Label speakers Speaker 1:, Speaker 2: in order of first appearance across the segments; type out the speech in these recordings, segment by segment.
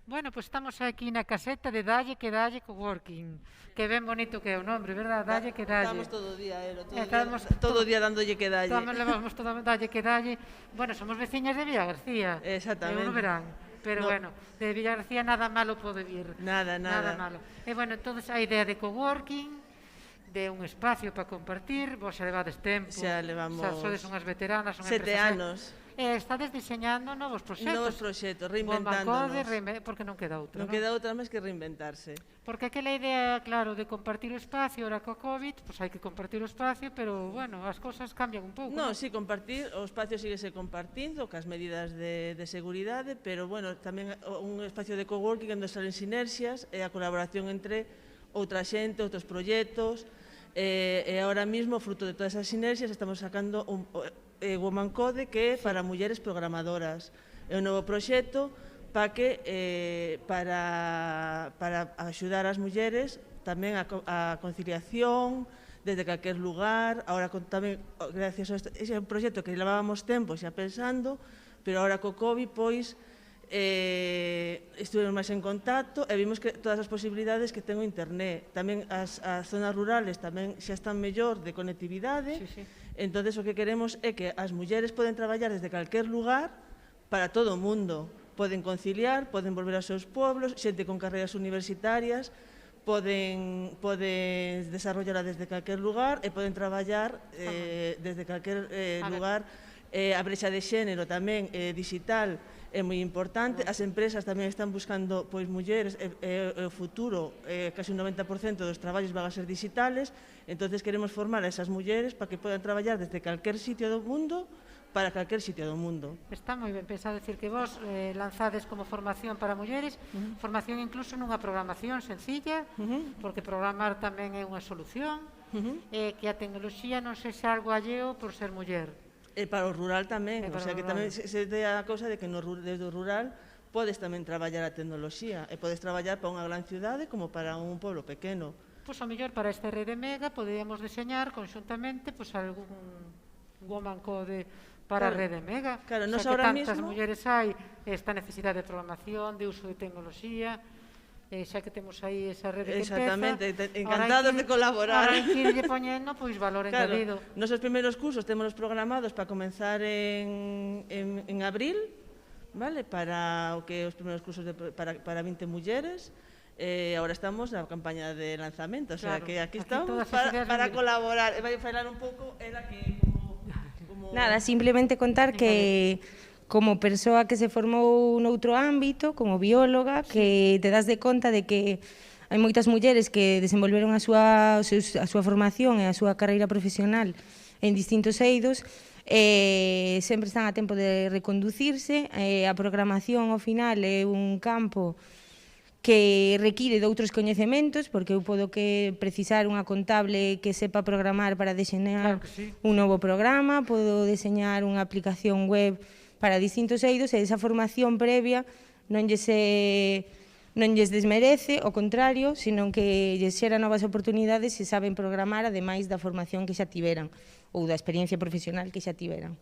Speaker 1: Bueno, pues estamos aquí na caseta de Dalle que Dalle Coworking, que ben bonito que é o nombre, verdad? Dalle que Dalle.
Speaker 2: Estamos todo o día,
Speaker 1: Todo
Speaker 2: todo o día dándolle que dalle.
Speaker 1: Levamos todo Dalle que Dalle. Bueno, somos veciñas de Villa García.
Speaker 2: Exactamente.
Speaker 1: Eu no verán, pero
Speaker 2: No.
Speaker 1: bueno, de Villa García nada malo pode vir.
Speaker 2: Nada.
Speaker 1: Nada malo. E bueno, entonces a idea de coworking, de un espacio para compartir, vos xa levades tempo.
Speaker 2: Xa levamos
Speaker 1: Xa sodes unhas veteranas, unhas
Speaker 2: 7
Speaker 1: empresas.
Speaker 2: anos.
Speaker 1: Estades diseñando novos proxectos.
Speaker 2: Novos proxectos,
Speaker 1: reinventándonos.
Speaker 2: reinventándonos.
Speaker 1: Porque non queda outra,
Speaker 2: Non queda outra máis que reinventarse.
Speaker 1: Porque aquela idea, claro, de compartir o espacio, ahora co COVID, pues hai que compartir o espacio, pero, bueno, as cousas cambian un pouco.
Speaker 2: Non, sí, compartir, o espacio síguese compartindo, cas medidas de seguridade, pero, bueno, tamén un espacio de coworking onde salen sinerxias e a colaboración entre outra xente, outros proxectos, e ahora mesmo, fruto de todas esas sinerxias, estamos sacando un Woman Code que é para mulleres programadoras. É un novo proxecto para axudar as mulleres tamén a conciliación desde calquer lugar. Ahora tamén, gracias a este, ese é un proxecto que levábamos tempo xa pensando, pero ahora co COVID, pois, estivemos máis en contacto e vimos que todas as posibilidades que ten o internet. Tamén as zonas rurales tamén xa están mellor de conectividade.
Speaker 1: Sí.
Speaker 2: Entonces o que queremos é que as mulleres poden traballar desde calquer lugar para todo o mundo. Poden conciliar, poden volver aos seus pueblos, xente con carreiras universitarias, poden desarrollar desde calquer lugar e poden traballar desde calquer lugar. A brecha de xénero tamén digital é moi importante. As empresas tamén están buscando mulleres, o futuro, casi un 90% dos traballos van a ser digitales. Entonces queremos formar a esas mulleres para que podan traballar desde calquer sitio do mundo para calquer sitio do mundo.
Speaker 1: Está moi ben pensado, decir que vos lanzades como formación para mulleres, formación incluso nunha programación sencilla, porque programar tamén é unha solución, que a tecnoloxía non sexa algo alleo por ser muller.
Speaker 2: E para o rural tamén, o sea que tamén se dé a cousa de que desde o rural podes tamén traballar a tecnoloxía e podes traballar para unha gran cidade como para un pueblo pequeno.
Speaker 1: Pois ao mellor para esta rede mega poderíamos diseñar conxuntamente algún Woman Code para a rede mega.
Speaker 2: Claro,
Speaker 1: nos ahora mismo tantas mulleres hai esta necesidade de programación, de uso de tecnoloxía, xa que temos aí esa rede que empeza.
Speaker 2: Exactamente, encantados de colaborar.
Speaker 1: Ahora hai que irlle poñendo valor engadido.
Speaker 2: Nosos primeiros cursos témonos programados para comenzar en abril, vale, para o que os primeiros cursos para 20 mulleres. Agora estamos na campaña de lanzamento, o sea que aquí estamos para colaborar. E vai falar un pouco, era que como...
Speaker 3: Nada, simplemente contar que como persoa que se formou noutro ámbito, como bióloga, que te das de conta de que hai moitas mulleres que desenvolveron a súa formación e a súa carreira profesional en distintos eidos, sempre están a tempo de reconducirse. A programación, ao final, é un campo que require de outros coñecementos, porque eu podo precisar unha contable que sepa programar para deseñar un novo programa, podo deseñar unha aplicación web para distintos eidos, e esa formación previa non lles desmerece, ao contrario, senón que lles xera novas oportunidades se saben programar, ademais da formación que xa tiveran, ou da experiencia profesional que xa tiveran.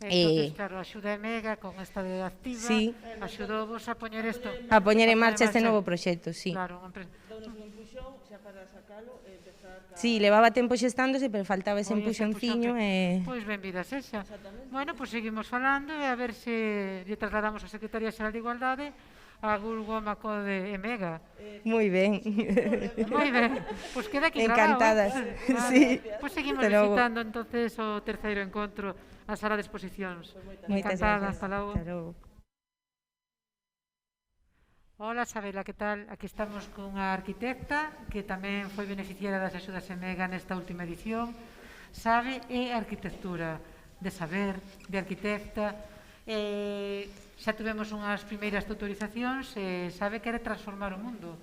Speaker 1: Entón, claro, a axuda mega con esta de activa, axudou-vos a poñer isto.
Speaker 3: A poñer en marcha este novo proxecto, sí.
Speaker 1: Claro,
Speaker 3: Sí, levaba tempo xestándose, pero faltaba ese empuxonciño.
Speaker 1: Pois benvida sexa. Bueno, pois seguimos falando e a ver se lle trasladamos a Secretaría Xeral de Igualdade a Woman Code Mega.
Speaker 3: Moi ben.
Speaker 1: Moi ben. Pois queda aquí
Speaker 3: encantadas. Sí.
Speaker 1: Pois seguimos visitando entonces o terceiro encontro a sala de exposicións.
Speaker 3: Encantadas.
Speaker 1: Hasta logo. Hola, Sabela, que tal? Aquí estamos cunha arquitecta que tamén foi beneficiada das axudas Mega nesta última edición. Sabe é arquitectura, de saber, de arquitecta. Xa tivemos unhas primeiras tutorizacións e sabe que quere transformar o mundo.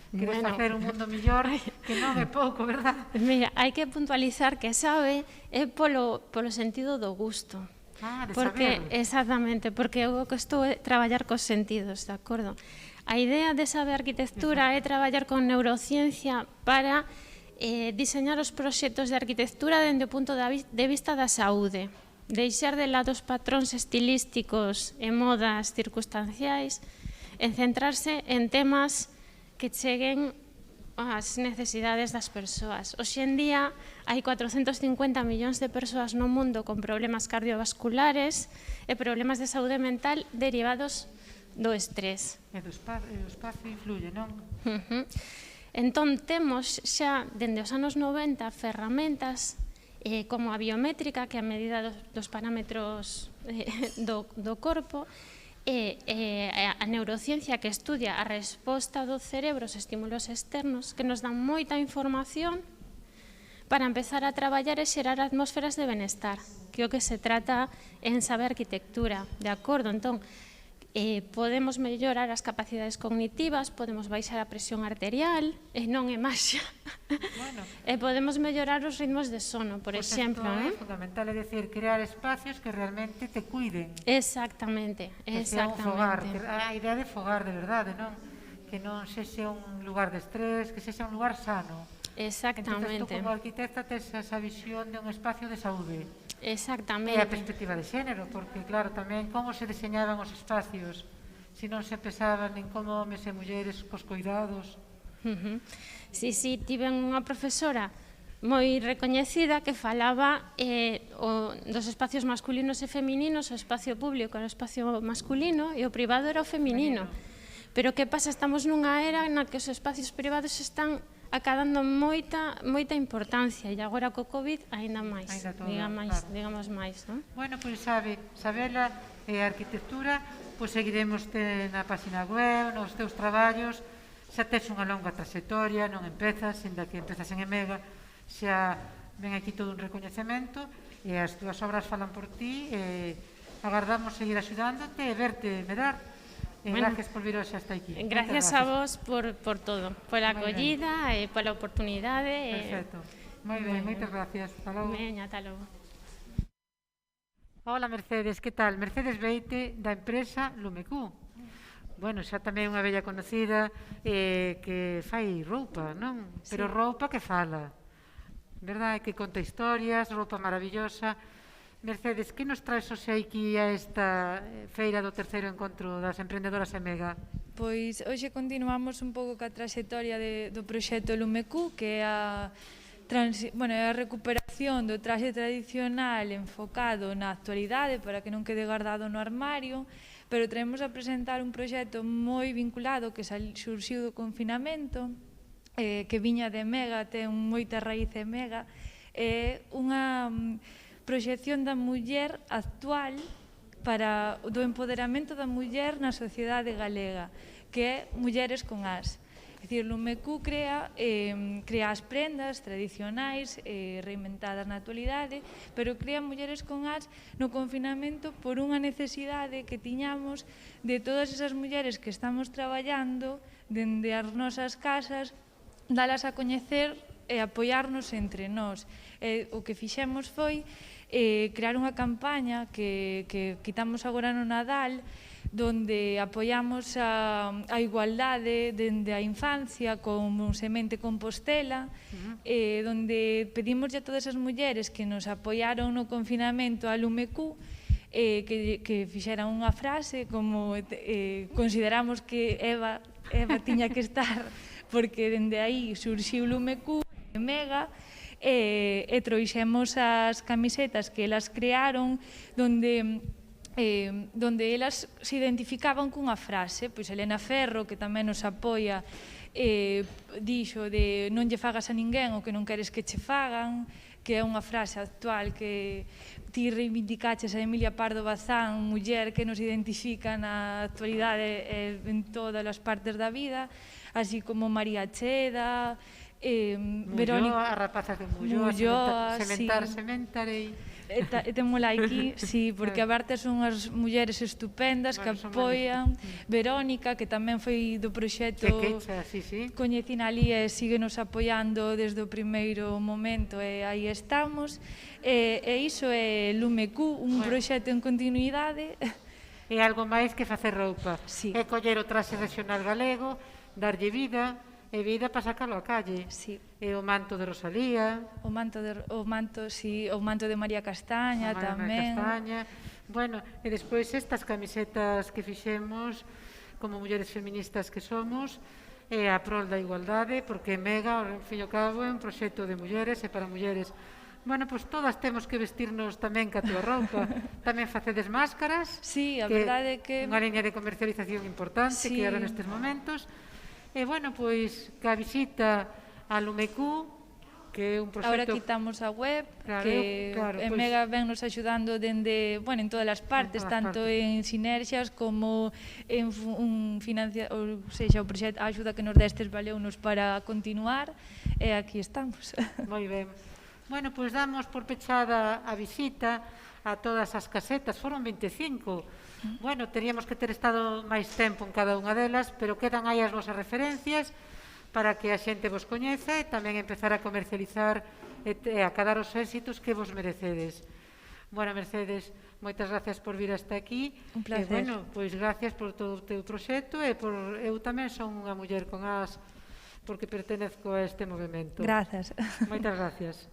Speaker 1: Queres facer un mundo mellor, que non é pouco, verdad?
Speaker 4: Mira, hai que puntualizar que sabe é polo sentido do gusto.
Speaker 1: De
Speaker 4: saber.
Speaker 1: Porque,
Speaker 4: exactamente, porque eu que estou é traballar cos sentidos, de acordo? A idea de saber arquitectura é traballar con neurociencia para diseñar os proxectos de arquitectura dende o punto de vista da saúde, deixar de lado os patróns estilísticos e modas circunstanciais en centrarse en temas que cheguen ás necesidades das persoas. Hoxe en día hai 450 millóns de persoas no mundo con problemas cardiovasculares e problemas de saúde mental derivados do estrés.
Speaker 1: E o espacio influye, non?
Speaker 4: Entón, temos xa, dende os anos 90, ferramentas como a biométrica, que é a medida dos parámetros do corpo, e a neurociencia, que estudia a resposta do cerebro aos estímulos externos, que nos dan moita información para empezar a traballar e xerar atmósferas de benestar, que é o que se trata en Saber Arquitectura, de acordo? Entón, podemos mellorar as capacidades cognitivas, podemos baixar a presión arterial, e non é maxia. E podemos mellorar os ritmos de sono, por exemplo.
Speaker 1: É fundamental, é dicir, crear espacios que realmente te cuiden.
Speaker 4: Exactamente, exactamente.
Speaker 1: A idea de fogar, de verdade, non? Que non sexa un lugar de estrés, que sexa un lugar sano.
Speaker 4: Exactamente.
Speaker 1: Entón, tú como arquitecta tes esa visión de un espacio de saúde.
Speaker 4: Exactamente.
Speaker 1: E a perspectiva de xénero, porque, claro, tamén como se diseñaban os espacios, se non se pensaban en como homes e mulleres cos cuidados.
Speaker 4: Sí, tiven unha profesora moi recoñecida que falaba dos espacios masculinos e femininos, o espacio público era o espacio masculino e o privado era o feminino. Pero que pasa? Estamos nunha era na que os espacios privados están acadando moita importancia, e agora co COVID aínda máis, digamos máis, non?
Speaker 1: Bueno, pois Sabela e a arquitectura, pois seguiremos na página web, nos teus traballos, xa tes unha longa trayectoria, non empezas, ainda que empezas en Emega, xa ven aquí todo un recoñecemento, e as túas obras falan por ti, e agardamos seguir axudándote e verte medrar. Gracias por vir hoxe hasta aquí.
Speaker 4: Gracias a vos por todo, pola acollida e pola oportunidade.
Speaker 1: Perfecto. Moi ben, moitas gracias. Hasta logo.
Speaker 4: Ata logo.
Speaker 1: Hola Mercedes, que tal? Mercedes Beite, da empresa Lumecu. Bueno, xa tamén unha bella conocida que fai roupa, non? Pero roupa que fala, verdad? Que conta historias, roupa maravillosa. Mercedes, que nos traes hoxe aquí a esta feira do terceiro encontro das emprendedoras Emega?
Speaker 5: Pois hoxe continuamos un pouco ca traxectoria do proxecto Lumecu, que é a recuperación do traxe tradicional enfocado na actualidade para que non quede guardado no armario, pero traemos a presentar un proxecto moi vinculado que surxiu do confinamento, que viña de Emega, ten moita raíz Emega, é unha proxección da muller actual para do empoderamento da muller na sociedade galega, que é Mulleres con As. É dicir, Lumecu crea as prendas tradicionais reinventadas na actualidade, pero crea Mulleres con As no confinamento por unha necesidade que tiñamos de todas esas mulleres que estamos traballando dende as nosas casas, dalas a coñecer e apoiarnos entre nós. O que fixemos foi crear unha campaña que quitamos agora no Nadal, donde apoiamos a igualdade dende a infancia como Semente Compostela, donde pedimos a todas as mulleres que nos apoiaron no confinamento a Lumecu que fixeran unha frase como consideramos que Eva tiña que estar, porque dende aí surxiu Lumecu, Mega, e trouxemos as camisetas que elas crearon donde elas se identificaban cunha frase. Pois Elena Ferro, que tamén nos apoia, dixo de non lle fagas a ninguén o que non queres que che fagan, que é unha frase actual que ti reivindicaches a Emilia Pardo Bazán, muller que nos identifica na actualidade en todas as partes da vida, así como María Cheda,
Speaker 1: Verónica, a rapazas de Mulloa, Sementarei.
Speaker 5: Témola aquí, sí, porque a Berta son as mulleres estupendas que apoian. Verónica, que tamén foi do proxecto Coñecina ali e síguenos apoiando desde o primeiro momento, e aí estamos. E iso é Lumecu, un proxecto en continuidade.
Speaker 1: É algo máis que facer roupa. É coller o traxe regional galego, darlle vida, e vida para sacalo á calle. E o manto de Rosalía.
Speaker 5: O manto de María Castaña tamén.
Speaker 1: Bueno, e despois estas camisetas que fixemos como mulleres feministas que somos, e a prol da igualdade, porque Mega, ao fin e ao cabo, é un proxecto de mulleres e para mulleres. Bueno, pois todas temos que vestirnos tamén ca túa roupa. Tamén facedes máscaras.
Speaker 5: Sí, a verdade é que...
Speaker 1: Unha liña de comercialización importante que era nestes momentos. E, bueno, pois, ca visita a Lumecú, que é un proxecto...
Speaker 5: Agora quitamos a web,
Speaker 1: Claro,
Speaker 5: que en Mega ven nos axudando dende, bueno, en todas as partes, tanto en sinerxias como en ou seja, o proxecto, a axuda que nos destes valeunos para continuar, e aquí estamos.
Speaker 1: Moi ben. Bueno, pois damos por pechada a visita a todas as casetas, foron 25. Bueno, teríamos que ter estado máis tempo en cada unha delas, pero quedan aí as vosas referencias para que a xente vos coñeza e tamén empezar a comercializar e a cadar os éxitos que vos merecedes. Bueno, Mercedes, moitas gracias por vir hasta aquí.
Speaker 5: Un placer.
Speaker 1: E, bueno, pois gracias por todo o teu proxecto e por eu tamén son unha muller con as porque pertenezco a este movimento.
Speaker 5: Grazas.
Speaker 1: Moitas gracias.